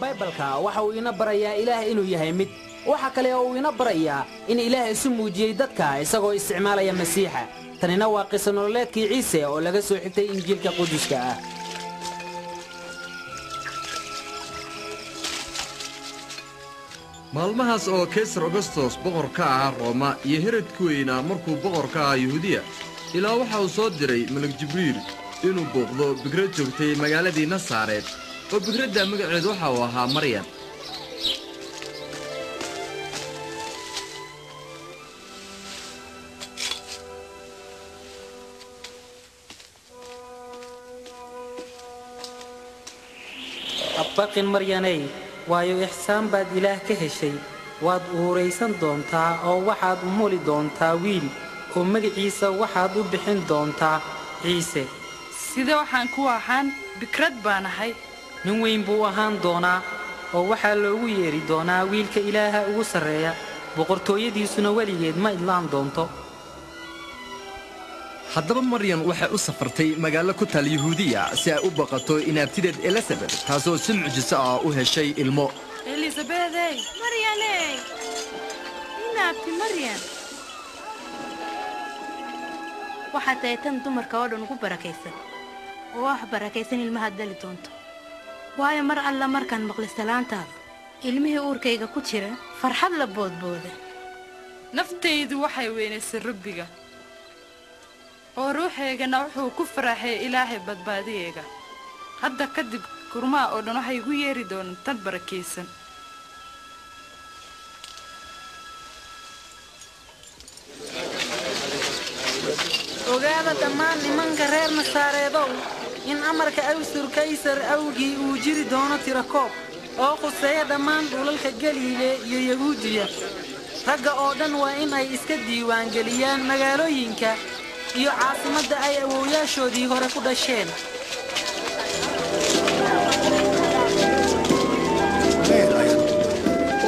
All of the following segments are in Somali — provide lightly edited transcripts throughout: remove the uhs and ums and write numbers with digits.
Bible-ka waxa uu ina barayaa Ilaah inuu yahay mid waxa kale oo uu ina barayaa in Ilaah isu muujiyay dadka isagoo isticmaalaya Masiixa tanina waa qiso nololeedkii Ciise oo laga soo xigtay Injiilka Quduska ah maalmahaas oo Kaysar Augustus boqorka ah Roma iyo Herodkii weynaa markuu boqorka ah Yahuudiya ilaa waxa uu soo diray Malag Jibriil inuu booqdo bikrad joogtay magaaladii Nasaareed oo bikradda magaceedu waxa uu ahaa Maryam أبقين مرياني waayo ihsaan baad Ilaah ka heshay waad uureysan doontaa oo waxaad u muli doontaa wiil oo magaciisa waxaad u bixin doontaa Ciise sida waxaan ku ahaan bikrad baan ahay nin weyn buu ahaan doonaa oo waxa loogu yeeri doonaa wiilka Ilaaha ugu sareeya boqortooyadiisuna waligeed ma idlaan doonto haddaba Maryam waxay u safartay magaalo ku taal Yahuudiya si ay u baqato inaabtideed Elizabeth taasoo si mucjiso ah u heshay ilmo Elizabeth Maryam inaabti Maryam waxa taaytan dumarka oo dhan ugu barakaysan oo wax barakaysan ilmaha dali doonto waayo mar alla markaan maqlay salaantaada ilmihii uurkayga ku jira farxad la boodbooda naftaydu waxay weynaysay Rabbiga oo ruuxeygana wuxuu ku faraxay Ilaahay badbaadiyayga hadda kadib kurmaa oo dhan waxay ugu yeeri doonaan tan barakaysan ogaada dhammaan nimanka reer Nasaareedow in amarka awsur Kaysar awgii uu jiri doono tirakoob oo khuseeya dhammaan dhulalka Galiile iyo Yahuudiya ragga oo dhan waa in ay iska diiwaan galiyaan magaalooyinka iyo caasimadda ay awoowayaashoodii hore ku dhasheen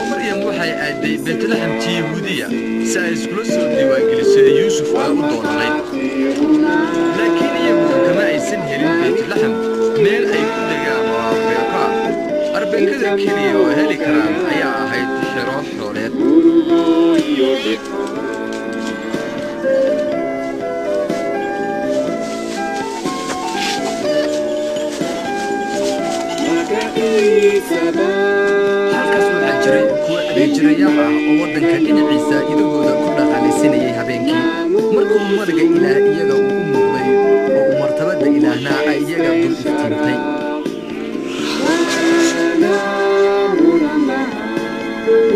Maryam waxay aaday Beetlehem Yahuudiya si ay iskula soo diiwaangeliso Yuusuf oo u doonay laakiin iyagu kama aysan helin Beetlehem meel ay ku degaan arbeekada kaliya oo heli karaan ayaa ahayd xero xooleed halkaas waxaa jiray kuwa adeejirayaal ah oo waddanka dhinaciisa idagooda ku dhaqaalaysanayay habeenkii markuu madaga Ilaah iyaga u muuqday oo uu martabada Ilaahna ay iyaga dul iftiintay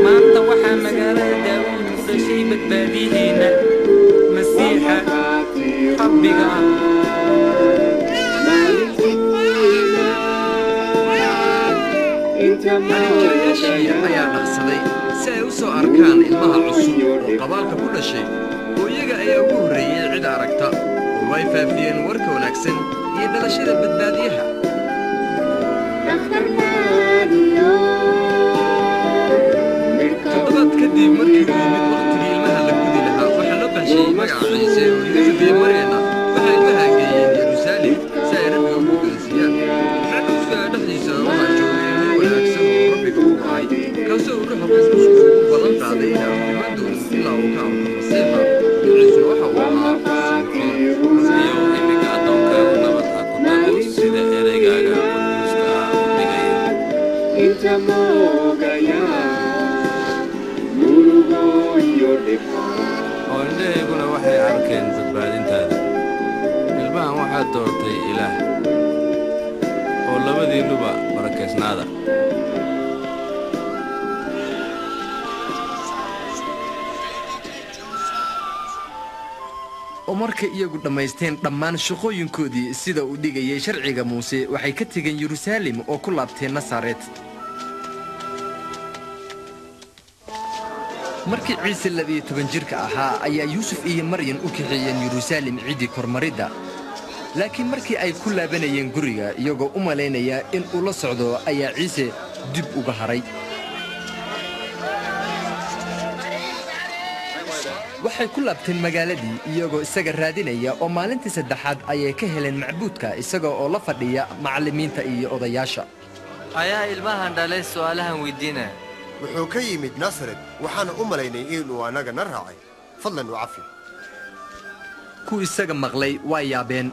maanta waxaa magaalada Daawud ku dhashay badbaadiyeena Masiixa Rabbiga ayaa dhaqsaday si ay u soo arkaan ilmaha cusub oo qabaalka ku dhashay oo iyaga ayaa ugu horreeyay cid aragta oo way faafiyeen warka wanaagsan iyo dhalashada badbaadiyaha toddobaad kadib markii uu yimid waqtigii ilmaha la gudi lahaa waxaa loo baxshay magaca Ciise oo Yuusuf iyo Maryam waxay ilmaha geeyeen Yeruusaalem si ay Rabbiga ugu guddoonsiyaan xadufka dhexdiisa waxaa joogay wanaagsan oo Rabbiga u ahay kaasoo uu ruuxa Qudusku u ballan qaaday inuu iman doono ilaa uu ka arko Masiixa Ciise waxa uu ahaa Simcoon imika addoonkaagu nabad ha ku tago sida ereygaaga Quduska ah u dhigayo inta moogaya murugo iyo dhib oo indhahayguna waxay arkeen badbaadintaada ilmahan waxaad doortay Ilaah oo labadiinnuba barakaysnaada oo markay iyagu dhammaysteen dhammaan shaqooyinkoodii sida uu dhigayay sharciga Muuse waxay ka tageen Yeruusaalem oo ku laabteen Nasaareed markii Ciise 12 jirka ahaa ayaa Yuusuf iyo Maryam u kaxeeyeen Yeruusaalem ciidii kormaridda laakiin markii ay ku laabanayeen guriga iyagoo u maleynaya in uu la socdo ayaa Ciise dib uga haray waxay ku laabteen magaaladii iyagoo isaga raadinaya oo maalintii saddexaad ayay ka heleen macbuudka isaga oo la fadhiya macallimiinta iyo odayaasha ayaa ilmahan dhalay su'aalahan weydiinaya wuxuu ka yimid nasaret waxaana u malaynay inuu annaga na raacay fadlan u cafi ku isaga maqlay waa yaabeen